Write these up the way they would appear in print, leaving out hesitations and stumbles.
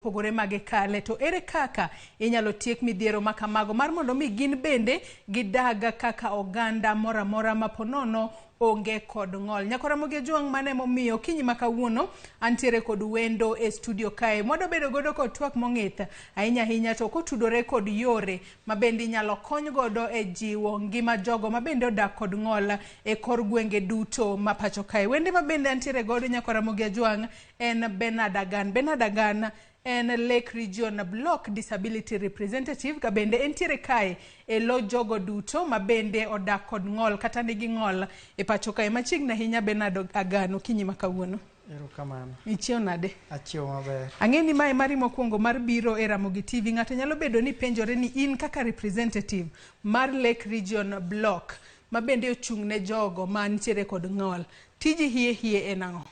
pogore mage kale. To ere kaka inyalo tiek midhiero makamago mar mondo mi gin bende gidaga kaka oganda mora mora maponono onge kod ng'ol. Nyakora Ramogi Juang mane momiyo kinyi makawuono antiere kod wendo e studio kae modo bedo godo kod twak mong'ith ahinya ahinya to kotudore kod yore mabende inyalo kony godo e jiwo ngima jogo mabende odak kod ng'ol e kor gwenge duto mapacho kae. Wende mabende antiere godo Nyakora Ramogi Juang en Bernard Agan en Lake Region Block Disability Representative ka bende entiere kae e lo jogo duto mabende odak kod ng'ol kata nigi ng'ol e pacho kae. Machiegni ahinya Bernard Agan okinyi makawuono. Erokamano. Ichiew nade? Achiew maber. Ang'eni mae mari mokwongo mar biro e Ramogi TV. Ng'ato nyalo bedo ni penjore ni in kaka representative mar Lake Region Block mabende ochung' ne jogo mantiere kod ng'ol. Tiji hie en ang'o?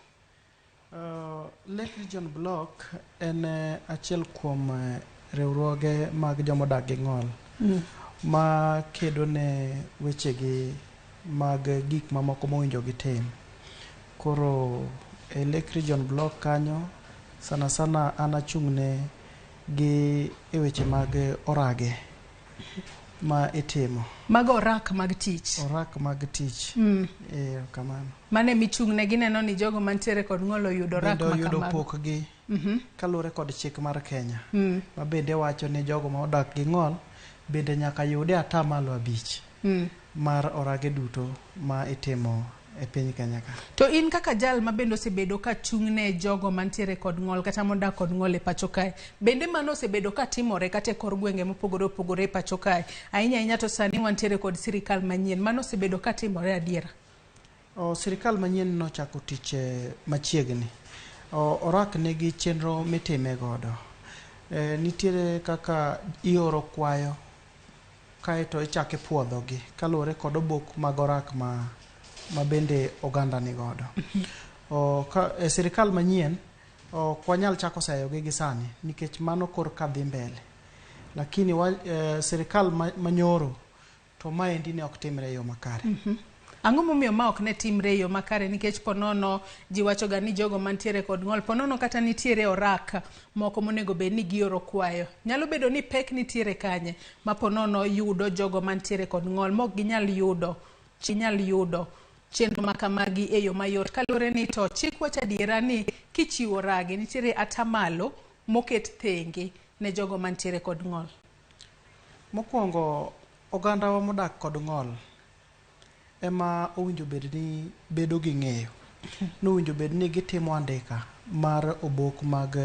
Lake Region Block en achiel kuom riwruoge mag jomodak gi ng'ol ma kedo ne wechegi mag gik mamoko mowinjo gitim. Koro e Lake Region Block kanyo sana an achung'ne gi e weche mag orage ma itimo. Mag orak mag tich. Orak mag tich. Kamano. Mane michung'ne gineno ni jogo mantiere kod ng'ol oyudo orak ma kamago. Yudo pokgi kalure kod chik mar Kenya. Ma bende wacho ni jogo ma odak gi ng'ol bende nyaka yude 5% mar orage duto ma itimo e piny Kenya ka. To in kaka jal ma bende osebedo ka chung'ne jogo mantiere kod ng'ol kata modak kod ng'ol e pacho kae, bende mano osebedo ka timore kata e kor gwenge mopogore opogore e pacho kae, ahinya to sani wantiere kod sirikal manyien, mano osebedo ka timore adiera? Sirikal manyien nochako tich machiegni. Orak nigi chenro mitime godo. Nitiere kaka ioro kwayo kaeto ichake puodhogi kalure kod obok mag orak ma bende oganda ni godo. Sirikal manyien kwanyal chako sayogi gi sani nikech mano kor kadhi mbele. Lakini sirikal manyoro to maendi ne ok timre yo makare. Ang'o momiyo ma ok ne timre yo makare? Nikech ponono ji wacho ga ni jogo mantiere kod ng'ol ponono kata nitiere orak moko monego bed ni gioro kwayo. Nyalo bedo ni pek nitiere kanye ma ponono yudo jogo mantiere kod ng'ol mok ginyal yudo chenro makamagi e yo mayot. Kalure ni to chik wacho adiera ni kichiwo ragi nitiere atamalo moket thenge ne jogo mantiere kod ng'ol. Mokwongo oganda wa modak kod ng'ol ema owinjo bed ni bedo gi ng'eyo. Nowinjo bed ni gitimo andika mar obok mag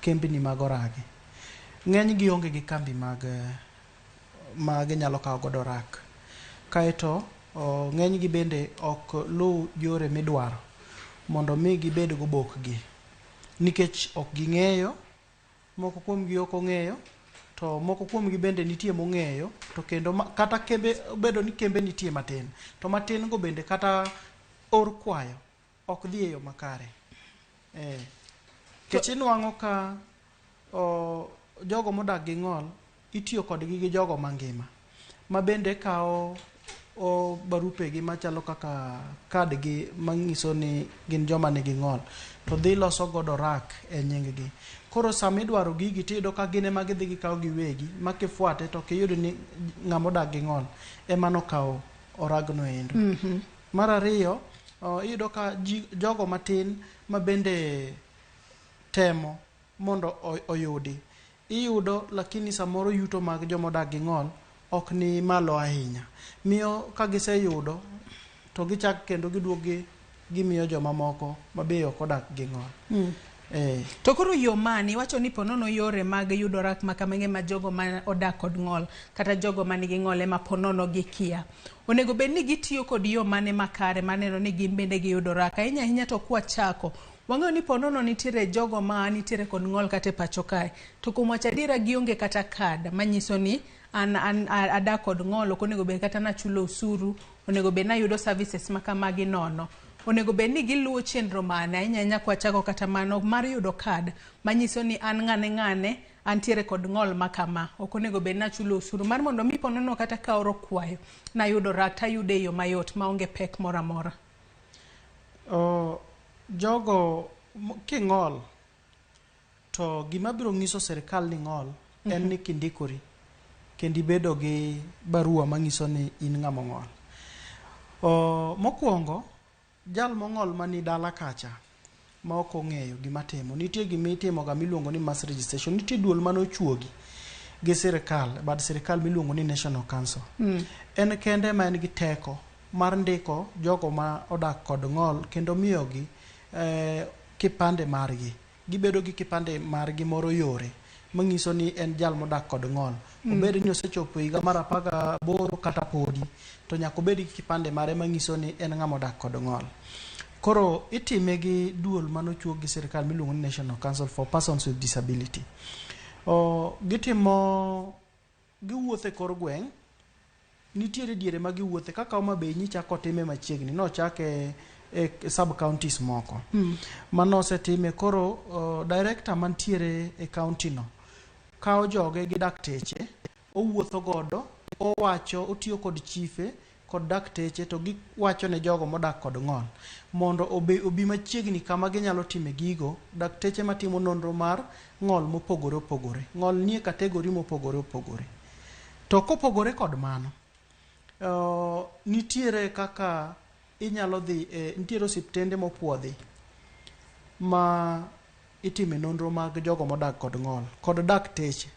kembni mag orage. Ng'eny gi onge gi kambi mag nyalo kawo godo orak. Kaeto ng'eny gi bende ok luw yore midwaro mondo mi gibed go obokgi nikech ok ging'eyo. Moko kuom gi ok ong'eyo, to moko kuom gi bende nitie mong'eyo, to kendo kata kembe bedo ni kembe nitie matin, to matin go bende kata or kwayo ok dhi e yo makare. Kech inwang'o ka jogo modak gi ng'ol itiyo kodgi gi jogo mangima ma bende kawo barupegi machalo kaka kadgi manyiso ni gin joma nigi ng'ol, to dhi loso godo orak e nying gi. Koro sama idwaro gigi tiyudo ka gin ema gidhi gikawo giwegi ma kifuate to kiyudo ni ng'ama odak gi ng'ol ema nokawo oragno endo. Mar ariyo, iyudo ka jogo matin ma bende temo mondo oyudi iyudo, lakini samoro yuto mag jomodak gi ng'ol ok ni malo ahinya. Miyo ka giseyudo to gichak kendo giduogi gimiyo joma moko mabe ok odak gi ng'ol. To koro yo mani wacho ni ponono yore mag yudo orak makamenge ma jogo ma odak kod ng'ol kata jogo ma nigi ng'ol ema ponono gikia. Onego bed ni gitiyo kod yo mane makare maneno ni gin bende giyudo orak. Ahinya to kwachako wang'eyo ni ponono nitiere jogo ma nitiere kod ng'ol kata e pacho kae, to kuom wacho adiera gionge kata kad manyiso ni an adak kod ng'ol, ok onego bed kata nachulo osuru, onego bed nayudo services makamagi nono. Onego bed ni giluwo chenro mane ahinya kwachako kata mano mar yudo kad manyiso ni an ng'ane antiere kod ng'ol makama, ok onego bed nachulo osuru mar mondo mi ponono kata ka oro kwayo na yudo orak tayude yo mayot maonge pek moro amora. Jogo king'ol to gima biro nyiso sirkal ni ng'ol en ni kindikori kendi bedo gi barua manyiso ni in ng'ama ng'ol. Mokwongo jal mong'ol mani dala kacha ma ok ong'eyo gima timo, nitie gima itimo ga miluongo ni mass registration. Nitie duol manochuogi gi sirkal, bad sirkal miluongo ni National Council. En kende ma en gi teko mar ndiko jogo ma odak kod ng'ol kendo miyogi kipande margi. Gibedo gi kipande margi moro yore manyiso ni en jal modak kod ng'ol. Obed ni osechopo higa mar 18 kata podi, to nyaka obed gi kipande mare manyiso ni en ng'ama odak kod ng'ol. Koro itime gi duol manochuog gi sirkal miluongo ni National Council for Persons with Disability. Giwuothe kor gweng', nitiere diere ma giwuothe kaka Homa Bay nyicha kotime machiegni, nochake e sub counties moko. Mano osetime. Koro director mantiere e county no kawo joge gi dakteche, owuotho godo, owacho, otiyo kod chife kod dakteche, to giwacho ne jogo modak kod ng'ol mondo obi machiegni kama ginyalo time gigo. Dakteche matimo nonro mar ng'ol mopogore opogore. Ng'ol nie kategori mopogore opogore. To kopogore kod mano, nitiere kaka inyalo dhi, nitiere osiptende mopuodhi ma itime nonro mag jogo modak kod ng'ol, kod dakteche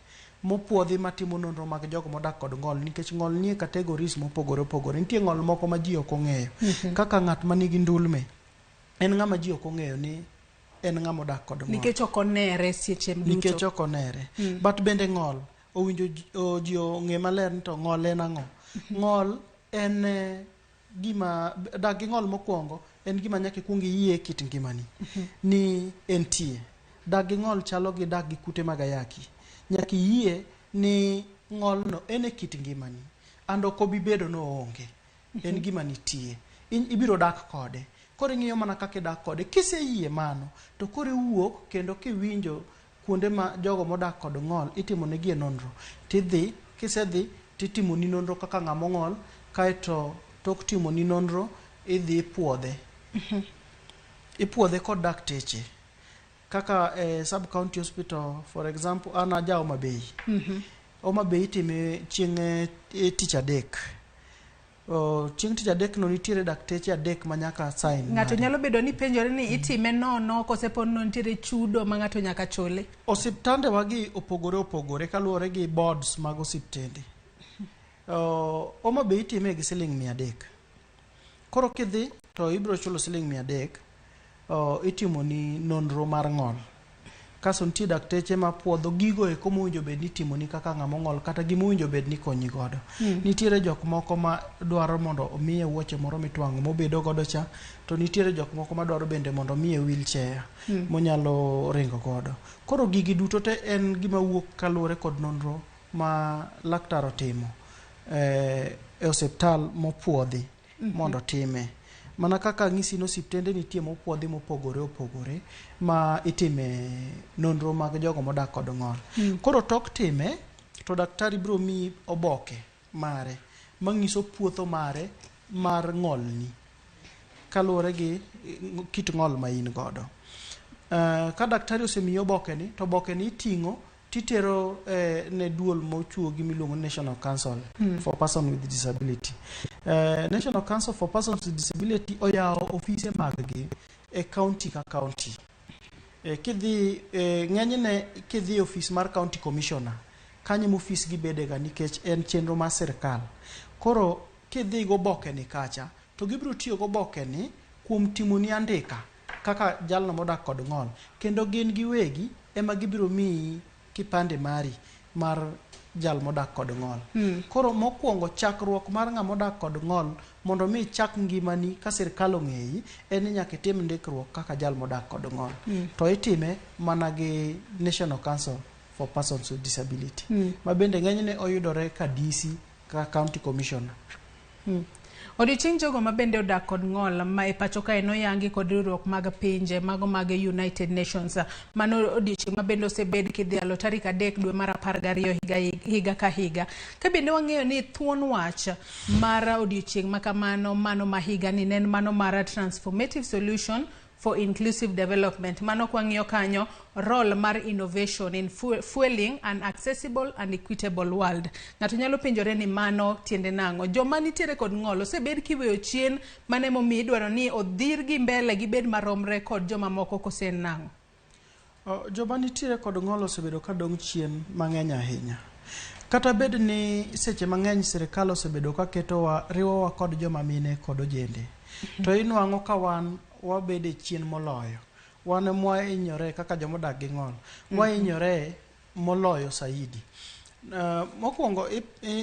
mopuodhi matimo nonro mag jogo modak kod ng'ol, nikech ng'ol nie categories mopogore opogore. Nitie ng'ol moko ma ji ok ong'eyo, kaka ng'at ma nigi ndulme en ng'ama ji ok ong'eyo ni en ng'ama odak kod ng'ol, nikech ok onere seche duto. Nikech ok onere. But bende ng'ol owinjo ji ong'e maler ni to ng'ol en ang'o. Ng'ol en gima, dak gi ng'ol mokwongo en gima nyaka ikwong iyie kit ngimani ni entie. Dak gi ng'ol chalo gi dak gi kute mag ayaki. Nyaka iyie ni ng'ol no en e kit ngimani, ando kobi bedo no onge, en gima nitie, ibiro dak kode. Koro ing'iyo mana kaka idak kode. Kiseyie mano, to koro iwuok kendo kiwinjo kuonde ma jogo modak kod ng'ol itimo negi nonro, tidhi. Kisedhi titimo ni nonro kaka ng'ama ng'ol, kaeto tok timo ni nonro idhi ipuodhe. Ipuodhe kod dakteche. Kaka sub county hospital, for example, ana ja Homa Bay. Homa Bay itime chieng' tich adek. Chieng' tich adek no nitiere dakteche adek ma nyaka sign. Ng'ato nyalo bedo ni penjore ni itime nono kose pon no nitiere chudo ma ng'ato nyaka chule. Osiptande wagi opogore opogore kaluwore gi boards mag osiptende. Homa Bay itime gi $300. Koro kidhi to ibiro chulo $300. Itimo ni nonro mar ng'ol. Kaso nitie dakteche ma puodho gigo eko mowinjo bed ni timo ni kaka ng'ama ng'ol, kata gima owinjo bed ni konyi godo. Nitiere jok moko ma dwaro mondo omiye wuoche moro mitwang'o mobedo godo cha, to nitiere jok moko ma dwaro bende mondo omiye wheelchair monyalo ringo godo. Koro gigi duto te en gima wuok kaluwore kod nonro ma laktar otimo e osiptal mopuodhi mondo time. Mana kaka ng'isi no osiptende nitie mopuodhi mopogore opogore ma itime nonro mag jogo modak kod ng'ol. Koro tok time to daktari biro mi oboke mare mang'iso puotho mare mar ng'olni kaluwore gi kit ng'ol ma in godo. Ka daktari osemiyo obokeni, to obokeni iting'o titero ne duol mochuogi miluongo National Council for Persons with Disability. National Council for Persons with Disability oyawo ofise maggi e county ka county. Kidhi ng'enyne kidhi ofis mar county commissioner, kanyo ofis gi bedega nikech en chenro mar sirkal. Koro kidhi go bokeni kacha, to gibiro tiyo go bokeni kuom timoni andika kaka jalno modak kod ng'ol, kendo gin giwegi ema gibiro miyi kipande mari mar jal modak kod ng'ol. Koro mokwongo chakruok mar ng'ama odak kod ng'ol mondo mi chak ngimani ka sirkal ong'eyi en ni nyaka itim ndikruok kaka jal modak kod ng'ol. To itime mana gi National Council for Persons with Disability. Ma bende ng'enyne oyudore ka DC ka county commissioner. Odiochieng' jogo ma bende odak kod ng'ol ma e pacho kae noyangi kod riwruok mag pinje mago mag United Nations. Mano odiochieng' ma bende osebed kidhialo tarik 3 dwe mar 12 higa ka higa. Ka bende wang'eyo ni thuon wach mar odiochieng' ma kamano, mano ma higa ni nen mano mar transformative solution for inclusive development. Mano kwang'iyo kanyo role mar innovation in fueling an accessible and equitable world. Ng'ato nyalo penjore ni mano tiende nang'o. Joma nitiere kod ng'ol osebed kiweyo chien mane momi idwaro ni odhir gi mbele gibed maromre kod joma moko kosen nang'o. Joma nitiere kod ng'ol osebedo ka dong' chien mang'eny ahinya. Kata bed ni seche mang'eny sirikal osebedo ka ketowa riwowa kod joma mine kod ojende. To inwang'o ka wan wabede chien moloyo. Wan mwa inyore kaka jomodak gi ng'ol. Mwa inyore moloyo saidi. Mokwongo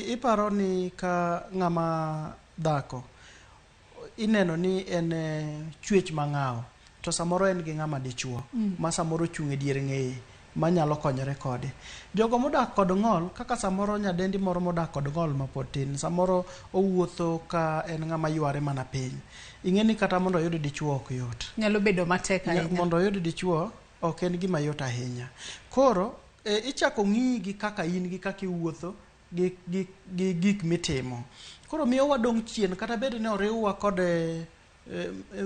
iparo ni ka ng'ama dhako ineno ni en chwech mang'awo. To samoro en gi ng'ama dichuo. Ma samoro chung' e dier ng'eye. Manyalo konyore kode. Jogo modak kod ng'ol, kaka samoro nyadendi moro modak kod ng'ol mapod tin, samoro owuotho ka en ng'ama yware mana piny. Ing'eni kata mondo oyud dichuo ok yot. Nyalo bedo matek ahinya. Mondo oyud dichuo ok en gima yot ahinya. Koro ichako ng'i gi kaka in gi kaka iwuotho gi gik mitimo. Koro miyo wadong' chien kata bed ni oriwwa kod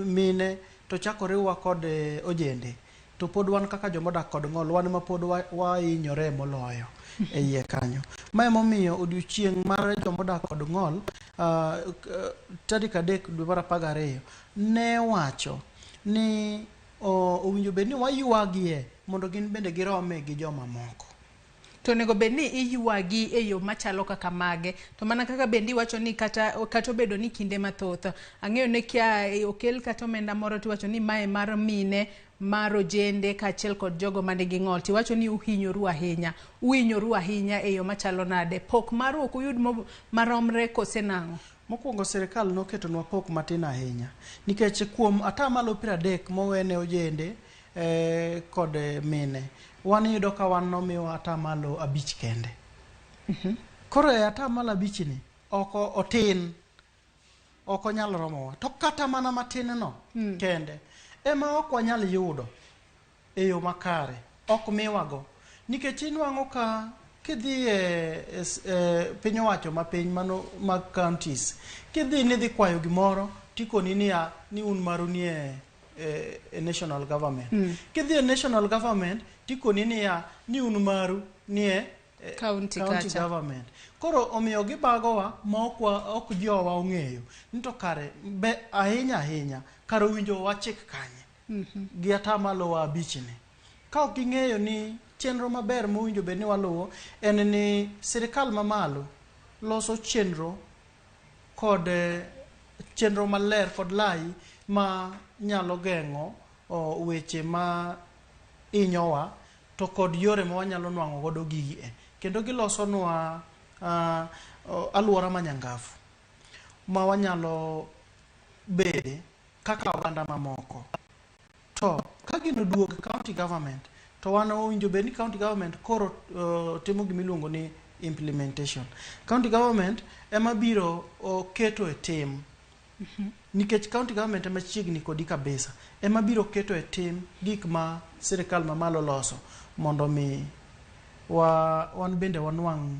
mine to chako riwwa kod ojende. To pod wan kaka jomodak kod ng'ol, wan ma pod wainyore moloyo e iye kanyo. Ma emomiyo odiochieng' mar jomodak kod ng'ol, tarik 3 dwe mar 12 ne wacho ni owinjo bed ni waywagie mondo gin bende girome gi joma moko. To nego bed ni iywagi e yo machalo kaka mage. To mana kaka bendi wacho ni kata obedo ni kinde mathoth. Ang'eyo ne kia okel kata omenda moro tiwacho ni mae mar mine, mar ojende kaachiel kod jogo manigi ng'ol. Tiwacho ni uhinyoru ahinya e yo machalo nade. Pok mar ok uyud maromre kose nang'o. Mokwongo sirikal noketonwa pok matin ahinya. Nikech kuom atamalo 30 mowene ojende kod mine. Wan yudo ka wan nomiwa atamalo 5 kende. Koro e atamalo 5 ni oko otin. Oko nyalo romowa. To kata mana matin no kende. Ema ok wanyal yudo e yo makare. Ok miwago. Nikech inwang'o ka kidhi piny owacho ma piny mano mag counties. Kidhi nidhi kwayo gimoro tikoni ni un maru ni e national government. Kidhi e national government tikoni ni un maru ni e county government. Koro omiyo gibagowa ma ok jowa ong'eyo. Nito kare ahinya kare winjo wachik kanye. Gi atamalo 5 ni. Ka ok ing'eyo ni chenro maber mowinjo bed ni waluwo en ni sirikal mamalo loso chenro kod chenro maler kod lai ma nyalo geng'o weche ma inyowa to kod yore ma wanyalo nwang'o godo gigi kendo gilosonwa aluora manyangafu ma wanyalo bede kaka oganda mamoko. To ka gino duogo county government to wan owinjo bed ni county government koro timo gimiluongo ni implementation. County government ema biro keto e tim. Nikech county government ema chiegni kodi kabisa. Ema biro keto e tim gik ma sirikal mamalo loso mondo mi wan bende wanwang'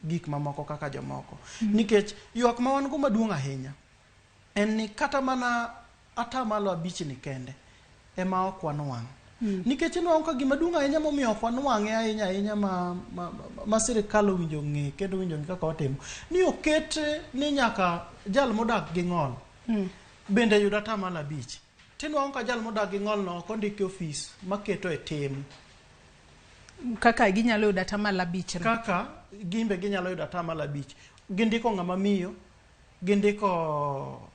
gik mamoko kaka jomoko. Nikech ywak ma wan go maduong' ahinya en ni kata mana atamalo 5 ni kende ema ok wanwang'. Nikech inwang'o ka gima duong' ahinya momiyo ok wanwang'e ahinya ma sirikal owinjo ng'e kendo owinjo ng'e kaka watimo. Ni oket ni nyaka jal modak gi ng'ol bende yud atamalo 5. Tinwang'o ka jal modak gi ng'ol no ok ondiki ofis maketo e tim. Kaka ginyalo yudo atamalo 5. Kaka gimbe ginyalo yudo atamalo 5. Gindiko ng'ama miyo, gindiko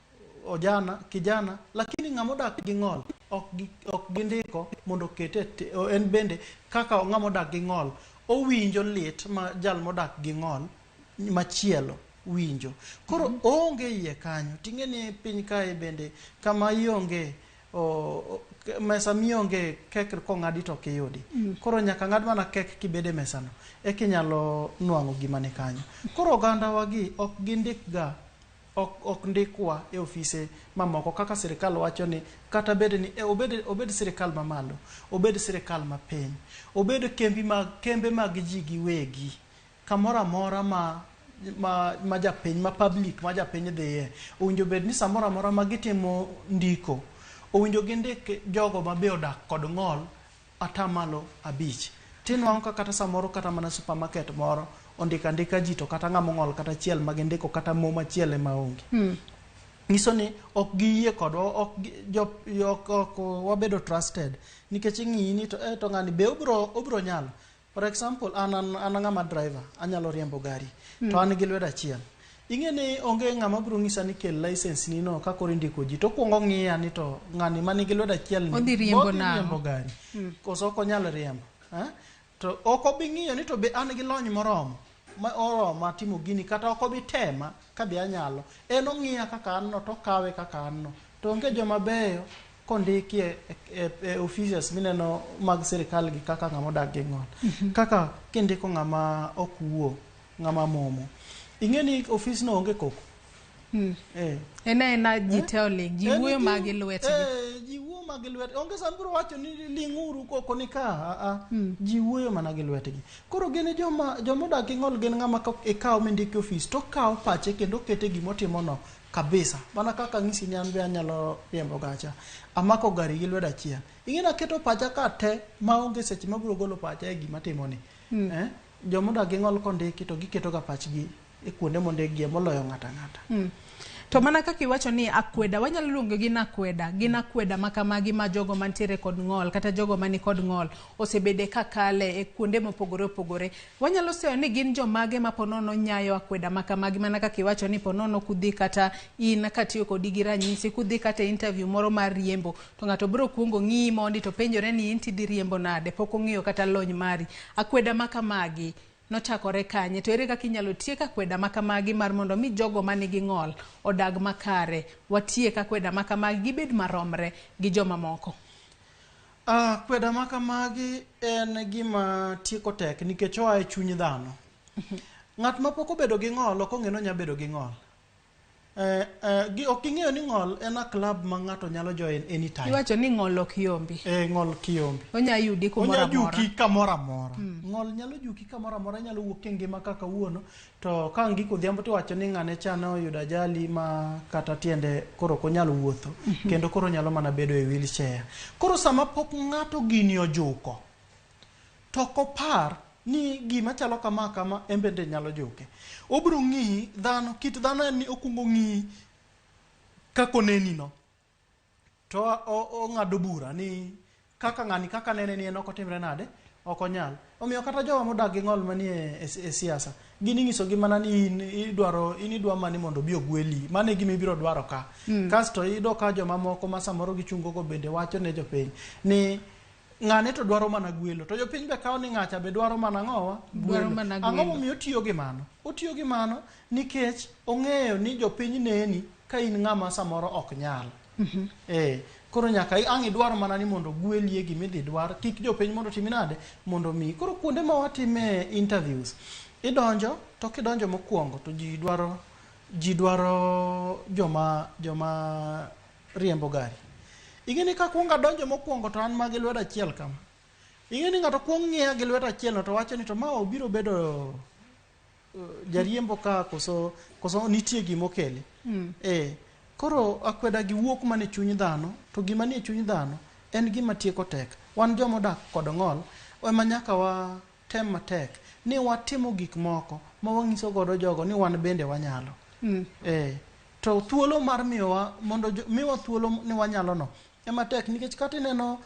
kijana, lakini ng'ama odak gi ng'ol ok gindiko mondo kete en bende kaka ng'ama odak gi ng'ol owinjo lit ma jal modak gi ng'ol machielo winjo. Koro onge iye kanyo. Ting'eni piny kae bende kama ionge mesa mionge kek kong'adi to kiyudi. Koro nyaka ng'ad mana kek kibede mesano kinyalo nwang'o gima ne kanyo. Koro oganda wagi ok gindikga ok ndikwa e ofise mamoko kaka sirikal wacho ni kata bed ni obed sirikal mamalo, obed sirikal mapiny, obed kembe mag ji giwegi, kamoro amora ma japiny ma public ma japiny dhiye, owinjo bed ni samoro amora ma gitimo ndiko owinjo gindik jogo mabe odak kod ng'ol atamalo 5. Tinwang'o ka kata samoro kata mana supermarket moro ondika ji to kata ng'amo ng'ol kata chiel ma gindiko kata mo machiel ema onge. Nyiso ni ok giyie kodwa, ok wabedo trusted nikech ing'iyi ni to ng'ani be obro nyalo. For example, an ng'ama driver, anyalo riembo gari to an gi lwedo achiel. Ing'e ni onge ng'ama bro ng'isa ni kel license ni no ka koro indiko ji to kuongo ng'iya ni to ng'ani manigi lwedo achiel ni odhi riembo gari koso ok onyal riembo. To ok obi ng'iyo ni to be an gi lony moromo ma timo gini kata ok obi tema ka be anyalo. En ong'iya kaka an no to kawe kaka an no. To onge joma beyo kondiki e offices mineno mag sirikal gi kaka ng'ama odak gi ng'ol. Kaka kindiko ng'ama ok wuo, ng'ama momo. Ing'e ni office no onge koko. Ena ji teoling, ji wuoyo magi lwetgi. Ji wuoyo magi lwetgi. Onge sambro wacho ni ling'uru koko ni ka. Ji wuoyo mana gi lwetgi. Koro gin joma odak gi ng'ol gin ng'ama ikawo mindiki office to kawo pache kendo kete gimotimo no kabisa. Mana kaka ng'isi ni an be anyalo riembo gacha. Amako gari gi lwedo achiel. Ing'e na keto pacha ka te maonge seche mabiro golo pacha e gima timo ni. Joma odak gi ng'ol kondiki to giketo ga pachgi e kuonde mondegi moloyo ng'ata ng'ata. To mana kaka iwacho ni akweda, wanyalo luongo gin akweda makamagi ma jogo mantiere kod ng'ol kata jogo mani kod ng'ol osebede kakale e kuonde mopogore opogore. Wanyalo seyo ni gin jomage ma ponono nyayo akweda makamagi, mana kaka iwacho ni ponono kudhi kata in katiyo kodi gi ranyisi, kudhi kata interview moro mar riembo to ng'ato biro kuongo ng'iyi mondi to penjore ni in tidhi riembo nade, pok ong'iyo kata lony mari. Akweda makamagi nochakore kanye, to ere kaka inyalo tiek akweda makamagi mar mondo mi jogo manigi ng'ol odag makare, watiek akweda makamagi gibed maromre gi joma moko? Akweda makamagi en gima tieko tek nikech oa e chuny dhano. Ng'at ma pok obedo gi ng'ol ok ong'e ni onyalo bedo gi ng'ol. Ok ing'eyo ni ng'ol en a club ma ng'ato nyalo join anytime. Iwacho ni ng'ol ok yombi. Ng'ol kiyombi. Onya yudi kumoro amora. Onya juki kamoro amora. Ng'ol nyalo juki kamoro amora, nyalo wuok e ngima kaka wuono to ka ngiko dhiambo to wacho ni ng'ane cha ne oyudo ajali ma kata tiende koro ok onyalo wuotho kendo koro nyalo mana bedo e wheelchair. Koro sama pok ng'ato gini ojuko to kopar ni gima chalo kama embende nyalo juke. Obro ng'i dhano, kit dhano en ni okungo ng'i kako neni no. To ong'ado bura ni kaka ng'ani kaka nene ni en ok otimre nade, ok onyal. Omiyo kata jowa modak gi ng'ol manie e siasa, gini ng'iso gi mana ni idwa mani mondo bi ogweli, mane gima ibiro dwaro ka. Kasto ido ka joma moko ma samoro gichungo go bende wacho ne jopiny ni ng'ane to dwaro mana gwelo, to jopiny be kawo ni ng'acha be dwaro mana ng'owa gwelo. Ang'o momiyo otiyo gi mano? Otiyo gi mano nikech ong'eyo ni jopiny neni ka in ng'ama samoro ok nyal. Koro nyaka ang' idwaro mana ni mondo gwelie gimidhi dwar, kik jopiny mondo timi nade mondo mi. Koro kuonde ma watime interviews idonjo to kidonjo mokwongo to ji dwaro joma riembo gari. Ing'e ni ka kuonga donjo mokwongo to an magi lwedo achiel kama. Ing'e ni ng'ato kuong ng'iya gi lwedo achiel no to wacho ni to ma obiro bedo jariembo ka koso nitie gimokele. Koro akweda gi wuok mane chuny dhano, to gima nie chuny dhano en gima tieko tek. Wan joma odak kod ng'ol ema nyaka watem matek ni watimo gik moko ma wang'iso godo jogo ni wan bende wanyalo. To thuolo mar miyowa mondo miwa thuolo ni wanyalo no ema tek nikech kata ineno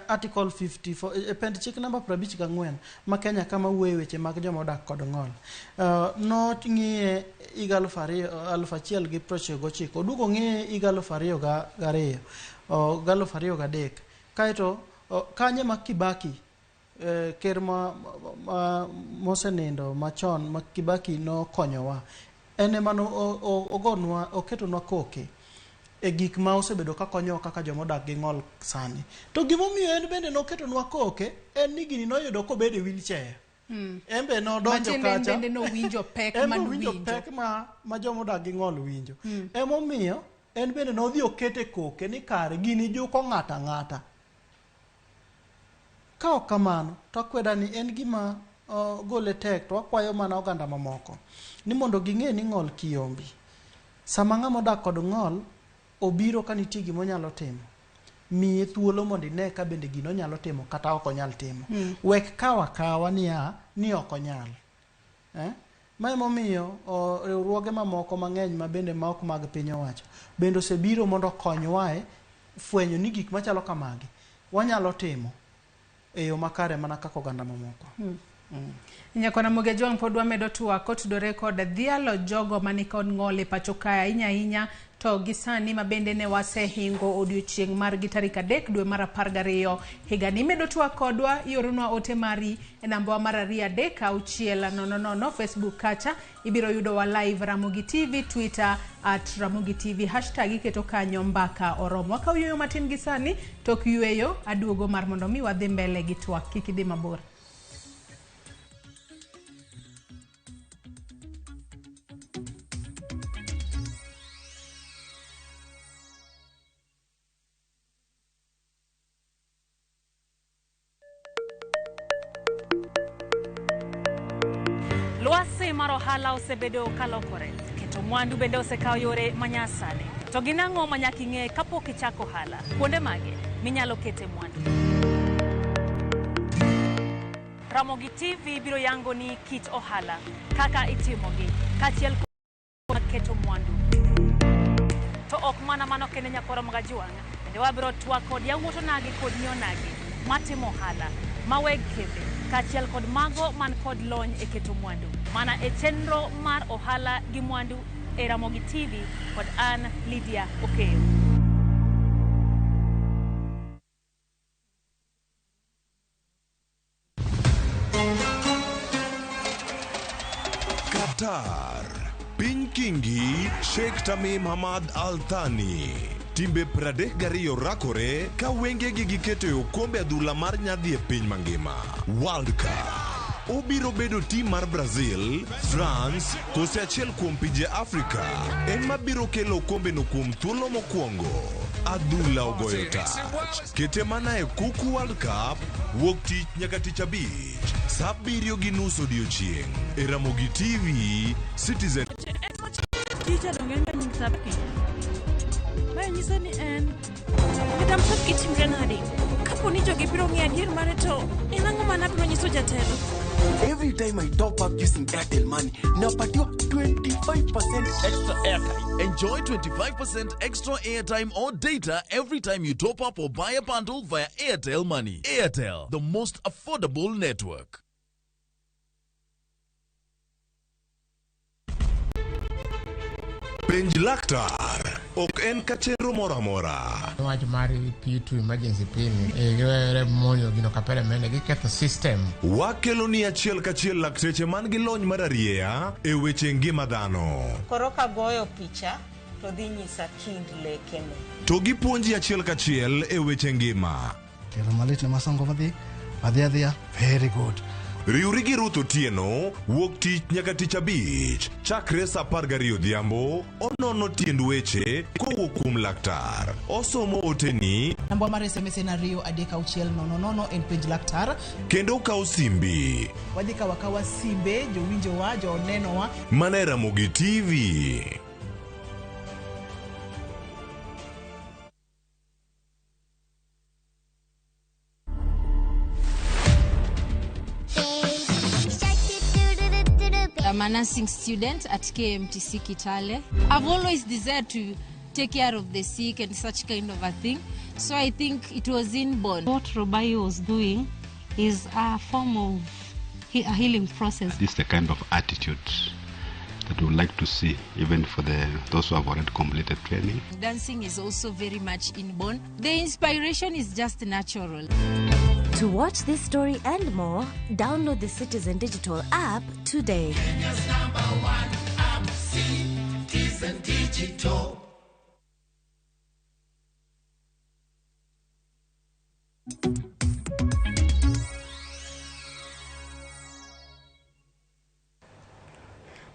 article 54 pend chik namba 54 ma Kenya kama wuoyo weche mag joma odak kod ng'ol. No ng'iye higa 1999, oduogo ng'iye higa 2002, 2003. Kaeto kanye ma Kibaki ker mosenindo machon ma Kibaki no konyowa, ene mano ogonwa oketonwa koke e gik ma osebedo ka konyo kaka joma odak gi ng'ol sani. To gimomiyo en bende noketonwa koke en ni gini noyudo kobedo e wheelchair. Embe no donjo kacha. Bende no winjo pek ma joma odak gi ng'ol winjo. Emomiyo en bende nodhi okete koke ni kare gini juko ng'ata ng'ata. Ka ok kamano to akweda ni en gima gole tek, to akwayo mana oganda mamoko ni mondo ging'e ni ng'ol kiyombi. Sama ng'ama odak kod ng'ol obiro ka nitie gima onyalo timo, miye thuolo mondo ine ka bende gino nyalo timo kata ok onyal timo. Wek kawa ni ok onyal. Ma emomiyo riwruoge mamoko mang'eny ma bende ma ok mag piny owacho bende osebiro mondo okonywa fwenyo ni gik machalo kamagi wanyalo timo e yo makare mana kaka oganda mamoko. Nyakona Muge Jwang pod wamedo twak kotudore kod dhialo jogo mani kod ng'ol e pacho kae ahinya to gisani ma bende ne wasehingo odiochieng' margi tarik 3 dwe mar 12 higani. Medo twak kodwa, iorunwa ote mari e namba mar 23600 Facebook kacha ibiro yudo wa live Ramogi TV, Twitter @Ramogi TV, hashtag iketo kanyo mbaka oromo. Wakaw yueyo matin gisani, tok yueyo aduogo mar mondo mi wadhi mbele gi twak, kik idhi mabor. Luasi mar ohala osebedo kalokore, keto mwandu bende osekao yore manyasani. To ginang'o manyaka ing'e kapok ichako ohala? Kuonde mage minyalo kete mwandu? Ramogi TV biro yango ni kit ohala, kaka itimogi, kachiel kod keto mwandu. To ok mana mano kende Nyakora Muge Jwang, bende wabiro twak kod yawuoto nagi kod nyonagi matimo ohala, maweg kembe, kachiel kod mago man kod lony e keto mwandu. Mana e chenro mar ohala gi mwandu e Ramogi TV kod an Lydia Okeyo. Qatar, Piny Kingi, Sheikh Tamim Hamad Al Thani. Timbe 32 rakore ka wengegi giketo e okombe adhula mar nyadhi e piny mangima. World Cup obiro bedo tim mar Brazil, France, kose achiel kuom pinje Afrika ema biro kelo okombe no kuom thuolo mokwongo. Adhula ogoyo tach. Kete mana e kuku World Cup wuok tich nyaka tich abich saa 7:30 odiechieng' e Ramogi TV, Citizen. Every time I top up using Airtel Money, napatiwa 25% extra airtime. Enjoy 25% extra airtime or data every time you top up or buy a bundle via Airtel Money. Airtel, the most affordable network. Penj laktar ok en kachero mora mora. Wach mari P2 emergency pin e monyo gino kapere mene giketho system. Wakelo ni achiel kachiel lakteche man gi lony mar arieya e weche ngima dhano. Koro ka goyo picha to dhi nyisa kind lekene. To gipuonji achiel kachiel e weche ngima. Kelo malit ne masongo adhia very good. Riuri gi Ruth Otieno wuok tich nyaka tich abich chakre saa 12 odhiambo. Onono tiend weche kowuok kuom laktar. Osomo oteni. Namba mar SMS en 23600 en penj laktar. Kendo kawo simbi. Wadhi kawa simbe jowinjowa jonenowa. Mana e Ramogi TV. I'm a nursing student at KMTC Kitale. I've always desired to take care of the sick and such kind of a thing. So I think it was inborn. What Robai was doing is a form of a healing process. This is the kind of attitude that we would like to see even for those who have already completed training. Dancing is also very much inborn. The inspiration is just natural. To watch this story and more, download the Citizen Digital app today. Kenya's #1 app, Citizen Digital.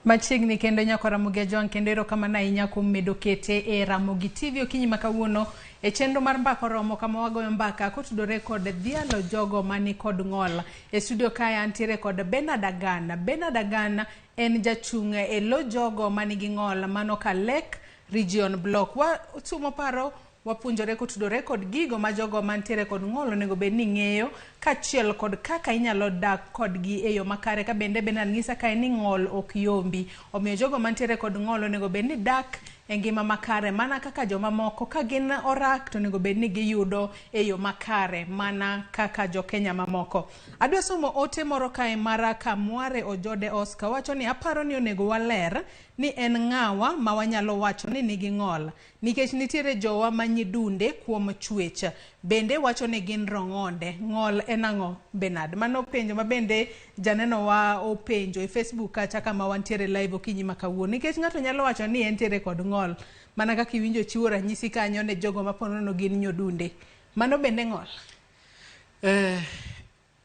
Machiegni kendo Nyakora Muge Jwang kendo erokamano ahinya kuom medo kete e Ramogi TV okinyi makawuono e chenro mar mbaka romo kama wagoyo mbaka kotudore kod dhialo jogo mani kod ng'ol. E studio kaya antiere kod Bernard Agana. Bernard Agana en jachung' e lo jogo mani gi ng'ol mano ka lek region block. Wasumo paro wapunjore kotudore kod gigo ma jogo mantiere kod ng'ol onego bed ni ng'eyo kachiel kod kaka inyalo dak kodgi e yo makare ka bende ng'isa kae ni ng'ol ok yombi. Omiyo jogo mantiere kod ng'ol onego bed ni dak e ngima makare mana kaka joma moko ka gin orak to onego bed ni giyudo e yo makare mana kaka jo Kenya mamoko. Adwa somo ote moro kae mara Kamware Ojode Oscar wacho ni aparo ni onego waler ni en ng'awa ma wanyalo wacho ni nigi ng'ol nikech nitiere jowa manyidunde kuom chwech bende wacho ni gin rong'onde. Ng'ol en ang'o Benard? Mano penjo ma bende janeno wa openjo e Facebook kacha kama wantiere live okinyi makawuono nikech ng'ato nyalo wacho ni entiere kod ng'ol mana kaka iwinjo chiwo ranyisi kanyo ne jogo maponono gin nyodunde. Mano bende ng'ol?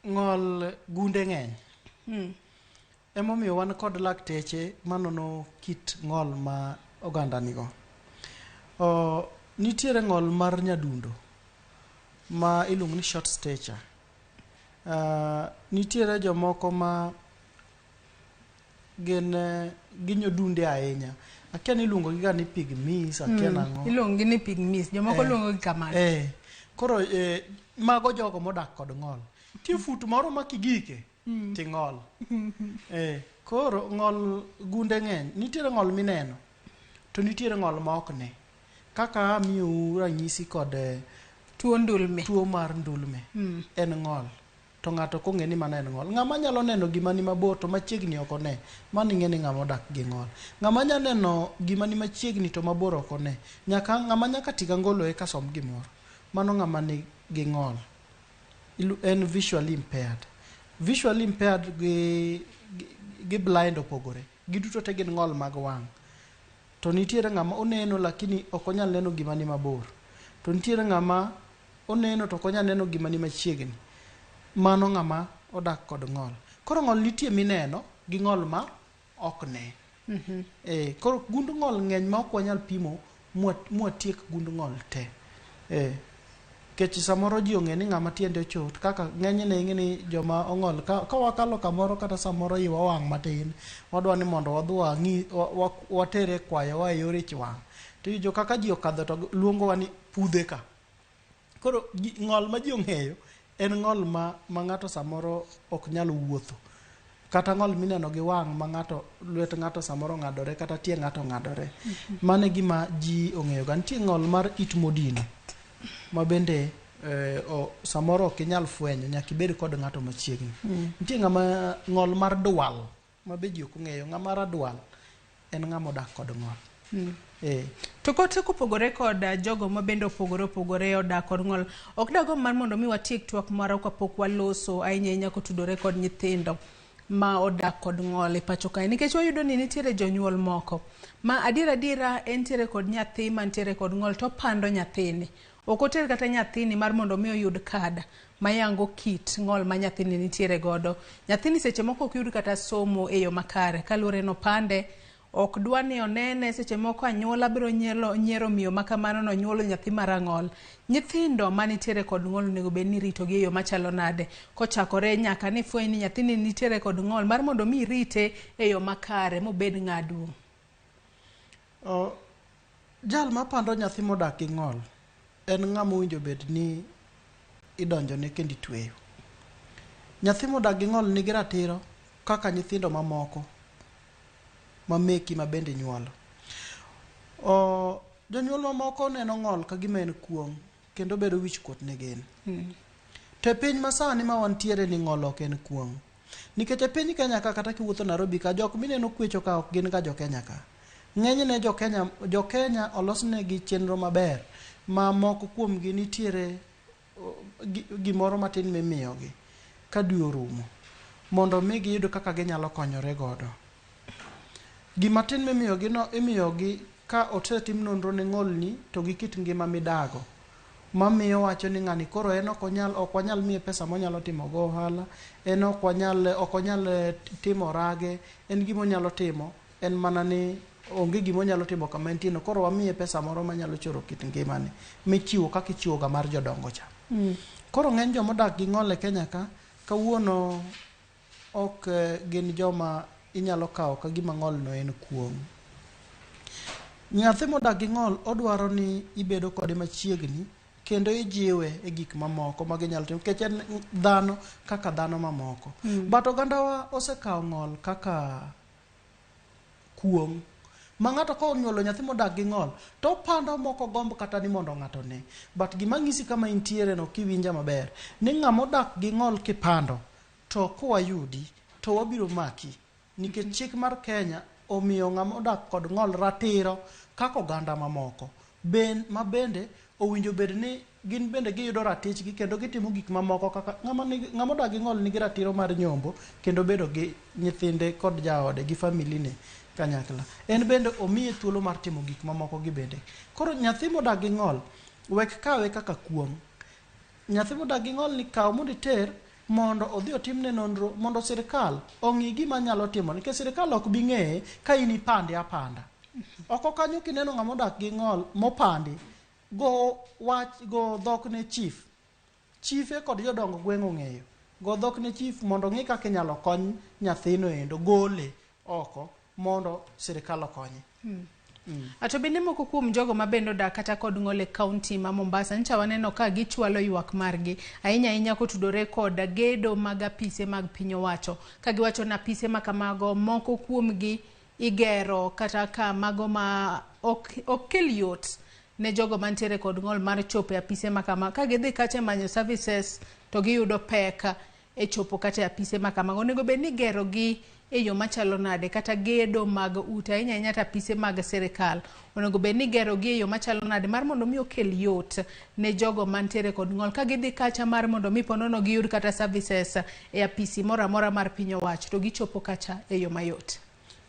Ng'ol gunde ng'eny. Emomiyo wan kod lakteche manono kit ng'ol ma oganda nigo. Nitiere ng'ol mar nyadundo ma iluongo ni short stature. Nitiere jomoko ma gin nyodunde ahinya. Akia ni iluongo gi ga ni pygmies, akia nang'o. Iluongo ni pygmies, jomoko luongo gi kamano. Koro mago jogo modak kod ng'ol. Tie fut moro ma kigike ti ng'ol. Koro ng'ol gunde ng'eny. Nitiere ng'ol mineno to nitiere ng'ol ma ok ne. Kaka amiyo ranyisi kod tuo ndulme. Tuo mar ndulme en ng'ol. To ng'ato kong'e ni mana en ng'ol. Ng'ama nyalo neno gima ni mabor to machiegni ok one, mano ing'e ni ng'ama odak gi ng'ol. Ng'ama nyalo neno gima ni machiegni to mabor ok one, ng'ama nyaka tiga ngolo eka som gimoro, mano ng'ama ni gi ng'ol. En visually impaired. Visually impaired gi blind opogore. Giduto te gin ng'ol mag wang'. To nitiere ng'ama oneno lakini ok onyal neno gima ni mabor. To nitiere ng'ama oneno to ok onyal neno gima ni machiegni. Mano ng'ama odak kod ng'ol. Koro ng'ol nitie mineno gi ng'ol ma ok ne. Koro gund ng'ol ng'eny ma ok wanyal pimo mwatiek gund ng'ol te. Kech samoro ji ong'e ni ng'ama tiende ochot kaka ng'enyne ing'e ni joma ong'ol ka wakalo kamoro kata samoro iwa wang' matin wadwa ni mondo wadhi watere kwayo wa e yor ich wang'. To jo kaka ji okadho to luongo wa ni pudhe ka. Koro ng'ol ma ji ong'eyo en ng'ol ma ng'ato samoro ok nyal wuotho. Kata ng'ol mineno gi wang' ma lwet ng'ato samoro ng'adore kata tie ng'ato ng'adore. Mane gima ji ong'eyo ga. Nitie ng'ol mar it modino ma bende samoro ok inyal fwenyo nyaka ibed kod ng'ato machiegni. Nitie ng'ol mar dual ma be ji ok ong'eyo. Ng'ama radual en ng'ama odak kod ng'ol. To kote kopogore kod jogo ma bende opogore odak kod ng'ol, ok dago mar mondo mi watiek twak mara kapok waloso ahinya kotudore kod nyithindo ma odak kod ng'ol e pacho kae nikech wayudo ni nitiere jonyuol moko ma adiera entiere kod nyathi mantiere kod ng'ol to pando nyathini. Ok oter kata nyathini mar mondo mi oyud kada mayango kit ng'ol ma nyathini nitiere godo. Nyathini seche moko ok yud kata somo e yo makare kaluwore no pande ok dwa ni onene. Seche moko anyuola biro nyiero miyo makamano no nyuolo nyathi marang'ol. Nyithindo manitiere kod ng'ol onego bed ni rito gi e yo machalo nade kochakore nyaka ni fweny ni nyathini nitiere kod ng'ol mar mondo mi rite e yo makare mobed ng'adu. Jal ma pando nyathi modak gi ng'ol en ng'ama owinjo bed ni idonjone kendo itweyo. Nyathi modak gi ng'ol nigi ratiro kaka nyithindo mamoko mameki ma bende nyuolo. Jonyuol mamoko neno ng'ol ka gima en kuong' kendo bedo wich kuot ne gin. To piny masani ma wantiere ni ng'ol ok en kuong'. Nikech e piny Kenya ka kata kiwuotho Nairobi ka jok mineno kwecho ka ok gin ka jo Kenya ka. Ng'enyne jo Kenya olosnegi chenro maber ma moko kuom gi nitiere gimoro matin mimiyogi ka dwe orumo mondo mi giyud kaka ginyalo konyore godo. Gima tin mimiyogi no imiyogi ka osetim nonro ne ng'olni to gi kit ngima midago mamiyo wacho ni ng'ani koro en ok wanyal miye pesa monyalo timo go ohala, en ok onyal timo rage, en gima onyalo timo en mana ni onge gima onyalo timo kama entino, koro wamiye pesa moro manyalo choro kit ngimane michiwo kaka ichiwo ga mar jodongo cha. Koro ng'eny joma odak gi ng'ol e Kenya ka kawuono ok gin joma inyalo kawo ka gima ng'ol no en kuong'. Nyathi modak gi ng'ol odwaro ni ibedo kode machiegni kendo ijiwe e gik mamoko ma ginyalo timo nikech en dhano kaka dhano mamoko. But ogandawa osekawo ng'ol kaka kuong'. Ma ng'ato ka onyuolo nyathi modak gi ng'ol to opando moko gombo kata ni mondo ng'ato ne. But gima ng'isi kama intiere no kiwinja maber ni ng'ama odak gi ng'ol kipando to kowayudi to wabiro maki nikech chik mar Kenya omiyo ng'ama odak kod ng'ol ratiro kaka oganda mamoko. Ma bende owinjo bed ni gin bende giyudo ratichgi kendo gitimo gik mamoko kaka ng'ama odak gi ng'ol nigi ratiro mar nyombo kendo bedo gi nyithinde kod jaode gi familine kanyakla. En bende omiye thuolo mar timo gik mamoko gi bende. Koro nyathi modak gi ng'ol wek kawe kaka kuong'. Nyathi modak gi ng'ol ni kaw mondo iter mondo odhi otimne nonro mondo sirkal ong'i gima nyalo timo nikech sirkal ok bi ng'eye ka in ipande apanda. Oko kanyo kineno ng'ama odak gi ng'ol mopandi go dhok ne chief. Chiefe kod jodong gweng' ong'eyo. Go dhok ne chief mondo ng'i kaka inyalo kony nyathino endo gole oko mondo sirkal okonye. Ato bende moko kuom jogo ma bende odak kata kod ng'ol e kaunti ma Mombasa ncha waneno ka gichwalo ywak margi ahinya kotudore kod gedo mag apise mag piny owacho ka giwacho na apise ma kamago moko kuomgi igero kata ka mago ma ok kel yot ne jogo mantiere kod ng'ol mar chopo e apise ma kamago ka gidhi kata manyo services to giyudo pek e chopo kata e apise ma kamago. Onego bed ni igero gi e yo machalo nade kata gedo mag ute ahinya apise mag sirkal onego bed ni gero gi e yo machalo nade mar mondo mi okel yot ne jogo mantiere kod ng'ol ka gidhi kacha mar mondo mi ponono giyud kata services e apisi moro amora mar piny owacho to gichopo kacha e yo mayot.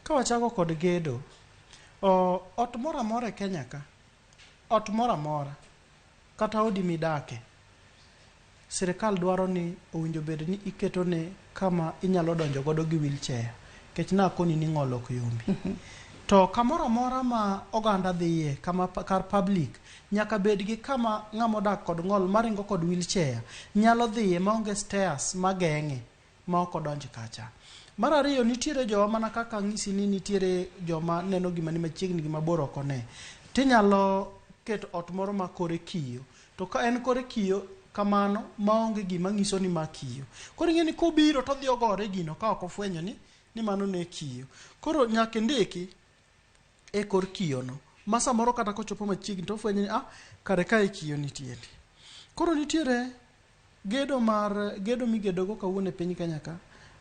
Ka wachako kod gedo, ot moro amora e Kenya ka, ot moro amora kata odi midake, sirkal dwaro ni owinjo bed ni iketo ne kama inyalo donjo godo gi wheelchair kech na koni ni ng'ol ok yombi. To kamoro amora ma oganda dhiye kama kar public nyaka bed gi kama ng'ama odak kod ng'ol maringo kod wheelchair nyalo dhiye maonge stairs mageng'e ma ok odonj kacha. Mar ariyo nitiere jowa mana kaka ng'isi ni nitiere joma neno gima ni machiegni gi mabor ok one. Tinyalo keto ot moro ma kore kiyo. To ka en kore kiyo kamano maonge gima ng'iso ni ma kiyo. Koro ing'eni kobiro to dhi ogore gino ka ok ofwenyo ni mano ne kiyo. Koro nyaka ndiki e kor kiyo no. Ma samoro kata kochopo machiegni to ofwenyo ni kare kae kiyo nitiere. Koro nitiere gedo migedo go kawuono e piny Kenya ka.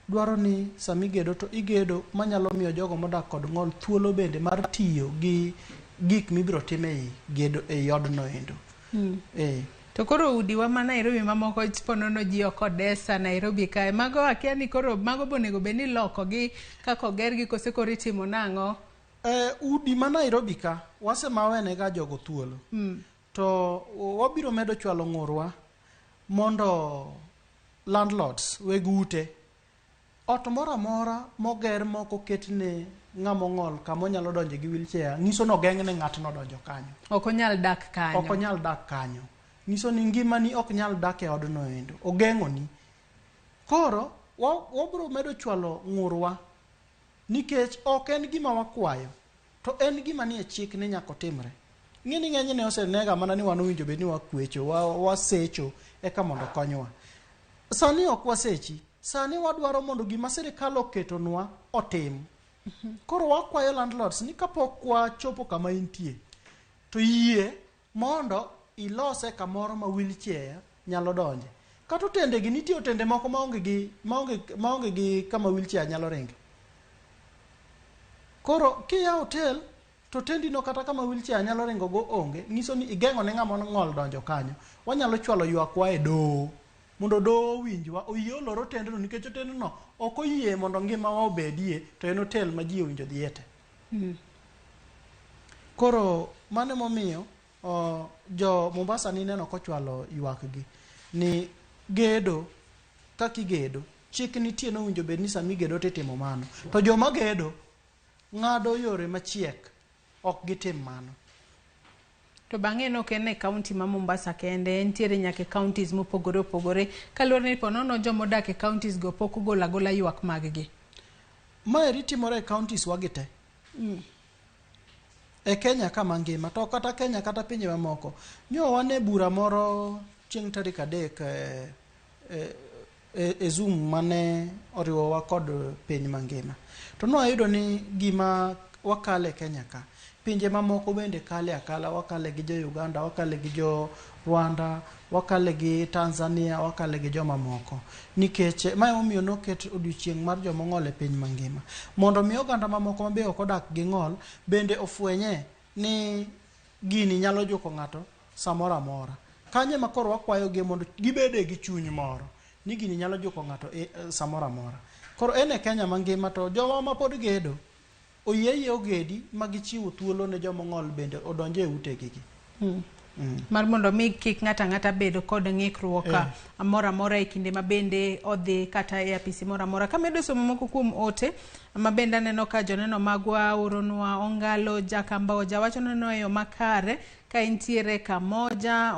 Dwaro ni samigedo to igedo manyalo miyo jogo modak kod ng'ol thuolo bende mar tiyo gi gik mibiro time gedo e odno endo. To koro udiwa ma Nairobi mamoko ponono ji ok odesa Nairobi kae mago akia ni koro mago bonego bed ni loko gi kako gergi kose koro itimo nang'o? Udi ma Nairobi ka wasemawene ga jogo thuolo. To wabiro medo chwalo ng'urwa mondo landlords weg ute ot moro amora moger moko ketne ng'amo ng'ol kama onyalo donjo gi wheelchair nyiso no geng'ne ng'atno donjo kanyo. Ok onyal dak kanyo. Ok onyal dak kanyo. Nyiso ni ngimani ok nyal dak e odno endo. Ogeng'oni. Koro wabiro medo chwalo ng'urwa nikech ok en gima wakwayo to en gima ni e chik ni nyaka timre. Ng'eni ng'enyne osenega mana ni wan owinjo bed ni wakwecho wasecho eka mondo konywa. Sani ok wasechi. Sani wadwaro mondo gima sirkal oketonwa otim. Koro wakwayo landlords ni kapok wachopo kama intie to yie mondo ilose kamoro ma wheelchair nyalo donje. Kata otende gi nitie otende moko maonge gi kama wheelchair nyalo ringe. Koro kiya hotel to tendi no kata kama wheelchair nyalo ringo go onge, nyiso ni igeng'o ne ng'ama ng'ol donjo kanyo. Wanyalo chwalo ywakwa e doho mondo doho winjwa oyie oloro tendno nikech tendno ok oyie mondo ngima wa obedie to en hotel ma ji owinjo dhiye te. Koro mane momiyo jo Mombasa ni neno kochwalo ywakgi ni gedo kakigedo chik nitie no winjo bed ni samigedo titimo mano to joma gedo ng'ado yore machiek ok gitim mano. To bang'e no ken e kaunti ma Mombasa kende entiere nyaka counties mopogore opogore kaluwore ni ponono jomodak e counties go pok ogolo agola ywak mag gi. Maeri timore e counties wagite. e Kenya kama ngima to kata Kenya kata pinje mamoko nyo wane bura moro chieng' tarik 3 e Zoom mane oriwowa kod piny mangima to no ayudo ni gima wakale Kenya ka pinje mamoko bende kale akala wakale gi jo Uganda wakale gi jo Rwanda wakale gi Tanzania wakale gi joma moko nikech mae omiyo noket odiochieng' mar joma ng'ol e piny mangima mondo mi oganda mamoko mabe ok odak gi ng'ol bende ofwenye ni gini nyalo juko ng'ato samoro amora kanye makoro wakwayo gi mondo gibede gi chuny moro ni gini nyalo juko ng'ato samoro amora koro ene Kenya mangima to joma mapod gedo oyeye ogedi magichiwo thuolo ne joma ng'ol bende odonje e utegi gi mar mondo mi kik ng'ata bedo kod ng'ikruok amora e kinde ma bende odhi kata e apisi mora kamedo somo moko kuom ote ma bende aneno ka joneno magwa oronwa Ongalo Jakamboja wacho neno e yo makare ka intiere kamoja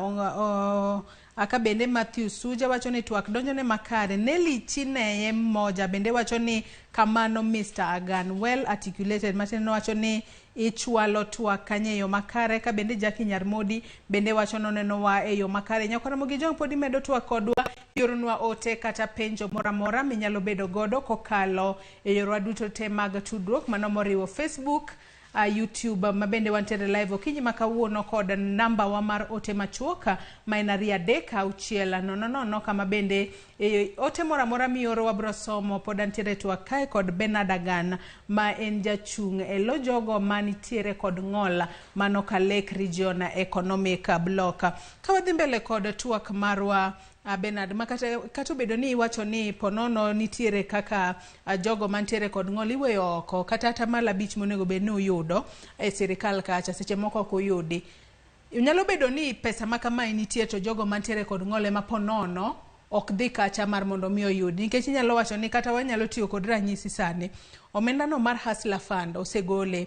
aka bende Matthew Suja wacho ni twak donjo ne makare Nelly Chineye moja bende wacho ni kamano Mr. Agan well articulated mateno wacho ni ichwalo twak kanye yo makare ka bende Jackie Nyarmodi bende wacho noneno wa e yo makare nyakora mogi jong podi medo twak kodwa yornwa ote kata penjo mora minyalo bedo godo kokalo e yorwa duto te mag tudruok mano moriwo Facebook YouTube mabende wantere live okinyi makawuono kod namba wa mar ote machuoka mainaria deka uchiela no kama bende ote mora mioro wabro somo pod antiere twakae kod Bernard Agan ma en jachung' e lo jogo manitiere kod ng'ola mano ka Lake Region Economic Block kawadhi mbele kod twak marwa Bernard makata bedo ni iwacho ni ponono nitiere kaka jogo mantiere kod ng'ol iweyo oko kata tamala bich monego bed ni uyudo e sirikal kacha seche moko ok uyudi nyalo bedo ni pesa makama nitie to jogo mantiere kod ng'ol ma ponono ok dhi kacha mar mondo mi oyudi nikech inyalo wacho ni kata wanyalo tiyo kod ranyisi sani omenda no mar Hustler Fund osegole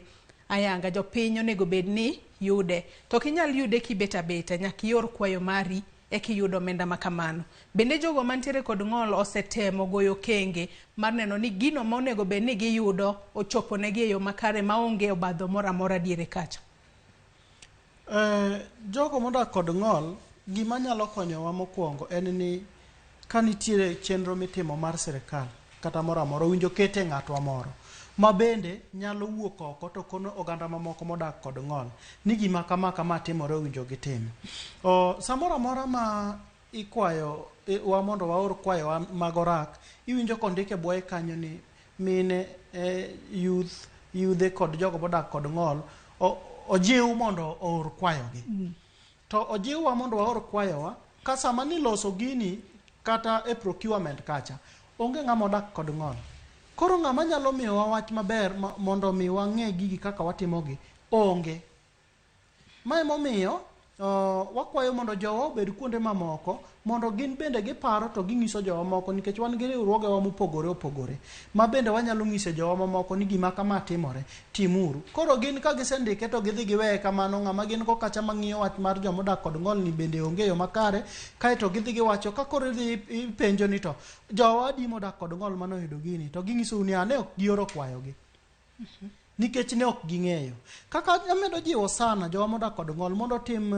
ayanga jopiny onego bed ni yude to kinyal yude kibeta nyaka ior kwayo mari ekiyudo omenda makamano bende jogo mantiere kod ng'ol osetemo goyo kenge mar neno ni gino ma onego bed ni giyudo ochopo negi e yo makare maonge obadho mora diere kacha jogo modak kod ng'ol gima nyalo konyowa mokwongo en ni kanitiere chenro mitimo mar sirikal kata mora winjo kete ng'atwa moro ma bende nyalo wuok oko to kono oganda mamoko modak kod ng'ol ni gima kama timore winjo gitim samora mora ma ikwayo wa mondo waor kwayo mag orak iwinjo kondike bwoye kanyo ni mine yudhe kod jogo modak kod ng'ol ojiw mondo oor kwayogi to ojiwwa mondo waor kwayowa ka sama ni loso gini kata e procurement kacha onge ng'ama odak kod ng'ol koro ng'ama nyalo miyowa wach maber mondo mi wang'e gigi kaka watimogi onge mae momiyo wakwayo mondo jowa obed kuonde mamoko mondo gin bende giparo to ging'iso jowa moko nikech wan gi riwruogewa mopogore opogore ma bende wanyalo ng'iso jowa mamoko ni gima kama timore timuru koro gin ka gisendike to gidhi giweye kamano ng'ama gin go kacha mang'iyo wach mar jomodak kod ng'ol ni bende onge yo makare kaeto gidhi giwacho ka koro idhi ipenjo ni to jowa adi modak kod ng'ol manoyudo gini to ging'iso ni ane ok gioro kwayogi nikech ne ok ging'eyo kaka amedo jiwo sana jowa modak kod ng'ol mondo tim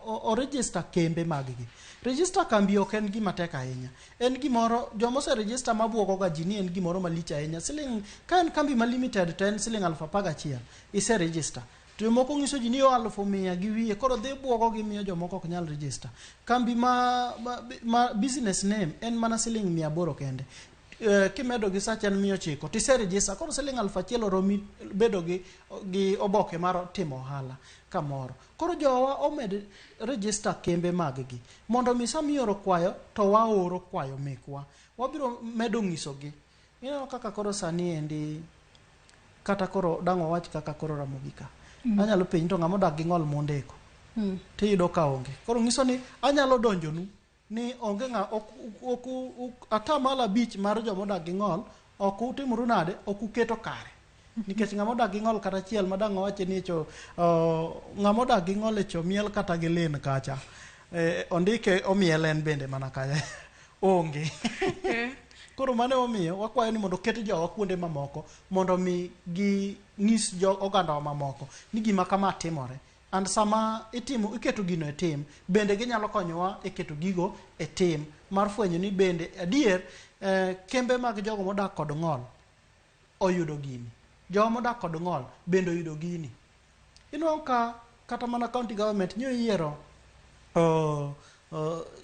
o register kembe mag-gi register kambi ok en gima tek ahinya en gimoro joma ose register mabwogo ga ji ni en gimoro malich ahinya siling ka en kambi ma limited to en siling 11,000 ise register to moko ng'iso ji ni 100,000 gi wiye koro dhi bwogo gi miyo jomoko ok nyal register kambi ma business name en mana siling 800 kende kimedo gi sacha en 900 tise register koro siling 1,000 oromi bedo gi oboke mar timo ohala kamoro koro jowa omed register kembe mag-gi mondo mi sami oro kwayo to waoro kwayo mekwa wabiro medo ng'isogi ineno kaka koro sani endi kata koro dang'o wach kaka koro Ramogi ka anyalo penjo to ng'ama odak gi ng'ol mondeko tiyudo ka onge koro ng'iso ni anyalo donjonu ni onge atamala bich mar jomodak gi ng'ol ok utimuru nade ok uketo kare nikech ng'ama odak gi ng'ol kata chiel madang' wache ni cho ng'ama odak gi ng'ol e cho miel kata gi len kacha ondike omiel en bende mana kaya onge Koro mane omiyo wakwayo ni mondo ket jowa kuonde mamoko mondo mi gi ng'is jo oganda mamoko ni gima kama timore. And sama iketo gino e tim, bende ginyalo konyowa e keto gigo e tim mar fwenyo ni bende adier kembe mag jogo modak kod ng'ol oyudo gini. Jogo modak kod ng'ol bende oyudo gini. Inwang' ka kata mana county government nyo yiero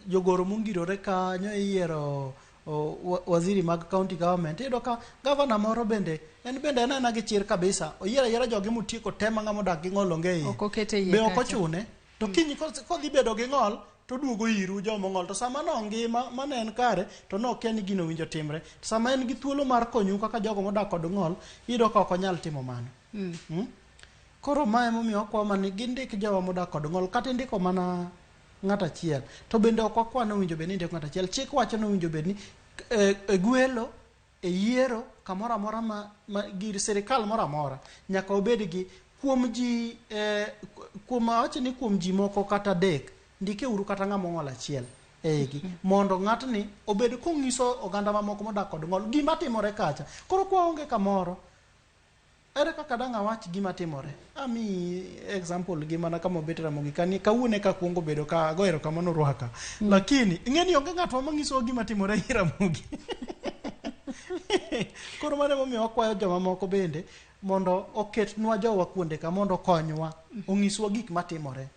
jogoro mongirore ka nyo yiero waziri mag county government. Iyudo ka gavana moro bende en gi chir kabisa. Oyiera jogi motieko tema ng'ama odak gi ng'ol onge iye. Be ok ochune. To kiny kodhi bedo gi ng'ol to duogo iru jomo ng'ol. To sama no ngima mane en kare to no kia ni gino winjo timre. To sama en gi thuolo mar konyu kaka jogo modak kod ng'ol, iyudo ka ok onyal timo mano. Koro mae momiyo wakwa mani gindik jowa modak kod ng'ol kata indiko mana ng'at achiel. To bende ok wakwa no winjo bed ni indiko ng'at achiel. Chik wacho no winjo bed ni e gwelo, e yiero, kamoro amora ma gir sirikal moro amora nyaka obed gi kuom ji wacho ni kuom ji moko kata adek ndike uru kata ng'ama ong'ol achiel eigi mondo ng'atni obed kong'iso oganda mamoko modak kod ng'ol gima timore kacha. Koro kwa onge kamoro ere kaka dang' awach gima timore. Ami example gima kama obet Ramogi kani kawuone ka kuongo bedo ka goero kamano ruaka. Lakini ing'eni onge ng'atwa mang'iso gima timore i Ramogi. Koro mane momiyo wakwayo joma moko bende mondo oketnwa jowa kuonde ka mondo konywa ong'iswa gik matimore.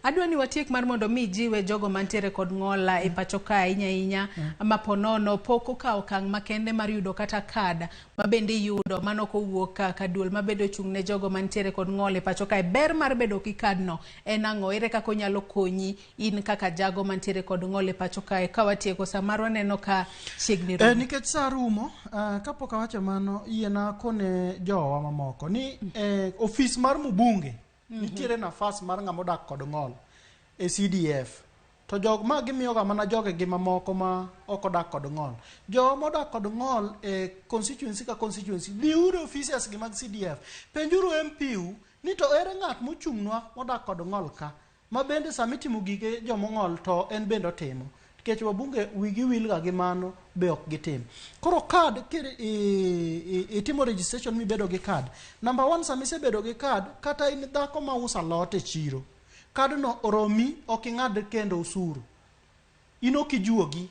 Adwa ni watiek mar mondo mi jiwe jogo mantiere kod ng'ola e pacho ka inya maponono pok okawo okang' makende mar yudo kata kad mabende yudo mano kowuok ka duol mabedo chung' ne jogo mantiere kod ng'ol e pacho ka. Ber mar bedo gi kad no en ang'o? Ere kaka onyalo konyi in kaka jago mantiere kod ng'ol e pacho ka ka watieko samaro neno ka chiegni rumo? Nikech sa rumo kapok awacho mano yiena kone jowa mamoko ni ofis mar mbunge nitiere nafas mar ng'ama odak kod ng'ol e CDF. To jog ma gimiyoga mana jogegi mamoko ma ok odak kod ng'ol. Jogo modak kod ng'ol e constituency ka constituency dhiuru offices gi mag CDF. Penjuru MPU ni to ere ng'at mochung'nwa modak kod ng'ol ka ma bende sami timo gige jomo ng'ol to en bende otimo. Nikech wabunge wigi wilga gi mano be ok gitim. Koro kad itimo registration mibedo gi kad. Number 1 sami sebedo gi kad kata in dhako ma usa lot e chiro. Kad no oromi ok ing'ad kendo usuru. In ok ijuogi.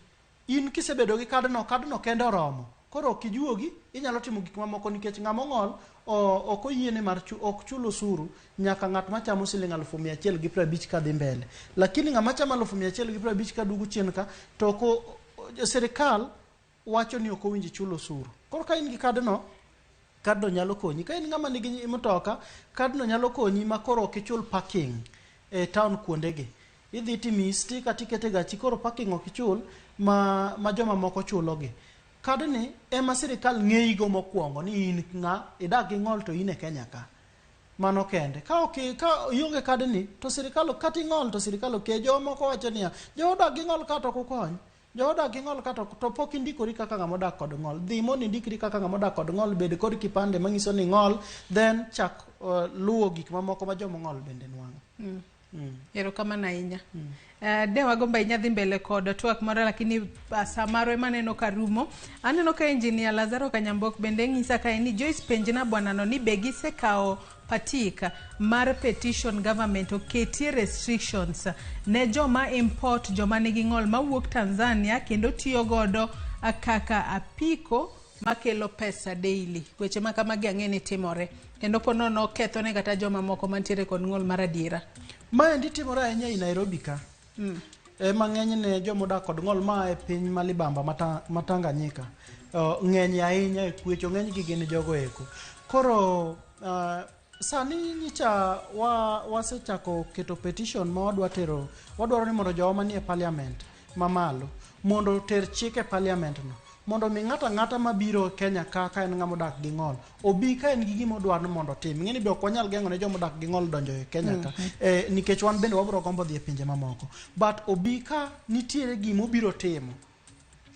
In kisebedo gi kad no kendo oromo. Koro ok ijuogi, inyalo timo gik mamoko nikech ng'ama ng'ol ok oyiene mar ok chulo usuru nyaka ng'at machamo siling 150 kadhi mbele. Lakini ng'ama chamo 150 kadugu chien ka to sirikal wacho ni ok owinji chulo usuru. Koro ka in gi kad no nyalo konyi. Ka in ng'ama nigi mtoka, kad no nyalo konyi ma koro ok ichul parking e town kuondegi. Idhi timi stika tikete gachi koro parking ok ichul ma joma moko chulogi. Kad ni ema sirikal ng'eigo mokwongo ni in ng'a idak gi ng'ol to in e Kenya ka. Mano kende. Ka ionge kad ni to sirikal kata ing'ol to sirikal ok joma moko wacho niya jodak gi ng'ol ka to kukony. Jodak gi ng'ol ka to pok indikori kaka ng'ama odak kod ng'ol. Dhi mondo indikri kaka ng'ama odak kod ng'ol bed kod kipande manyiso ni ng'ol then chak luwo gik mamoko ma joma ng'ol bende nwang'o. Erokamano ahinya. De wagomba inya dhi mbele kod twak moro lakini samaro ema neno ka rumo. Aneno ka engineer Lazaro Kanyambok bende ng'isa ka ni Joyce penjna bwana no ni be gisekao patika mar petition government oketie restrictions ne joma import joma nigi ng'ol mawuok Tanzania kendo tiyo godo kaka apiko makelo pesa daily. Weche ma kamagi ang'eni timore kendo ponono ketho ne kata joma moko mantiere kod ng'ol mar adiera. Mae ndi timore ahinya i Nairobi ka. Mang'eny ne jomo dak kod ng'ol ma e piny malibamba Tanganyika. Ng'eny ahinya e kwecho ng'eny gi gin jogo eko. Koro sani nyicha wasechako keto petition ma wadwaro ni mondo jowa manie parliament mamalo mondo ter chike parliament no mondo mi ng'ata mabiro Kenya ka en ng'ama odak gi ng'ol obi ka en gi gima odwaro mondo tim. Ng'eni be ok wanyal geng'o ne joma odak gi ng'ol donjo e Kenya ka nikech wan bende wabiro gombo dhi e pinje mamoko, but obi ka nitiere gima obiro timo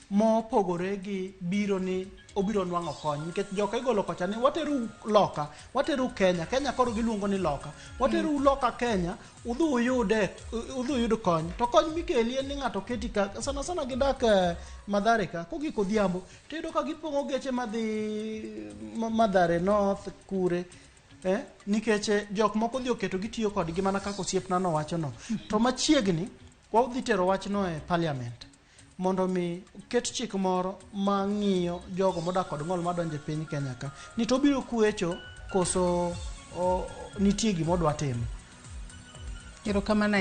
mopogore gi biro ni obiro nwang'o kony nikech joka igolo kocha ni wateru loka, wateru Kenya koro giluongo ni loka, wateru loka Kenya, udhu yud kony. To kony mikeli en ni ng'ato keti ka sana gidak Mathare ka kogiko odhiambo tiyudo ka gipongo geche madhi Mathare North kure nikech jok moko dhi oketo gitiyo kodgi mana kaka osiepna nowacho no. To machiegni wadhi tero wachno e parliament mondo mi ket chik moro ma ng'iyo jogo modak kod ng'ol madonjo e piny Kenya ka ni to biro kwecho koso nitie gimodwa timo. Erokamano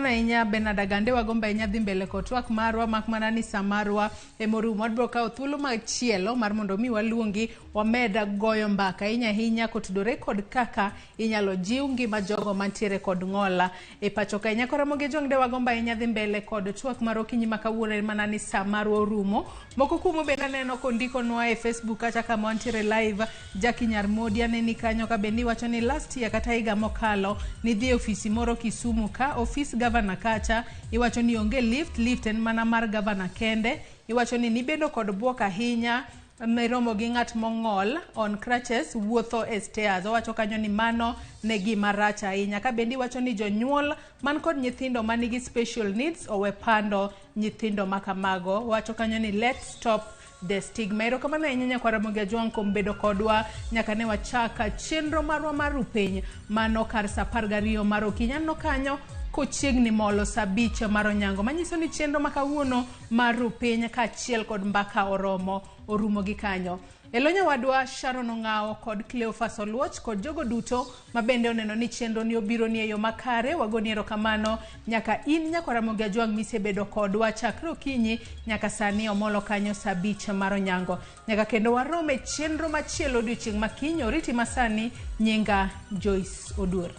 ahinya Bernard Agande wagomba ahinya dhi mbele kod twak marwa mak mana ni samarwa emorumo wadbro kawo thuolo machielo mar mondo mi waluongi wameda goyo mbaka ahinya kotudore kod kaka inyalo jiw ngima jogo mantiere kod ng'ola e pacho ka ahinya kora moge jongde wagomba ahinya dhi mbele kod twak mar okinyi ma kawuono mana ni samarwa orumo moko kumo bende neno kondiko nwa e Facebook kacha kama wantiere live Jackie Nyarmodia ne ni kanyo ka bendi wacho ni last year kata higa mokalo ni dhi ofisi moro Kisumu ka office governor kacha iwacho ni onge lift en mana mar governor kende iwacho ni nibedo kod buok ahinya meromo gi ng'at mong'ol on crutches wuotho e stairs owacho kanyo ni mano ne gima rach ahinya ka bendi wacho ni jonyuol man kod nyithindo manigi special needs owe pando nyithindo makamago wacho kanyo ni let's stop the stigma. Erokamano ahinya nyakwara Mogi Juang kuom bedo kodwa nyaka ne wachaka chenro marwa mar rupeny mano kar sa 12 mar okinyi no kanyo kochiegni molo saa 5 mar onyango manyiso ni chenro makawuono mar rupeny kaachiel kod mbaka orumo gi kanyo. Elonya wadwa Sharon Ong'ao kod Cleophas Oluoch kod jogo duto mabende oneno ni chenro ni obiro ni eyo makare wagoni erokamano nyaka in nyakwara Mogi Juang misebedo kodwa chakre okinyi nyaka sani omolo kanyo saa 5 mar onyango nyaka kendo warome chenro machielo odiochieng' makiny oriti masani nyinga Joyce Oduor.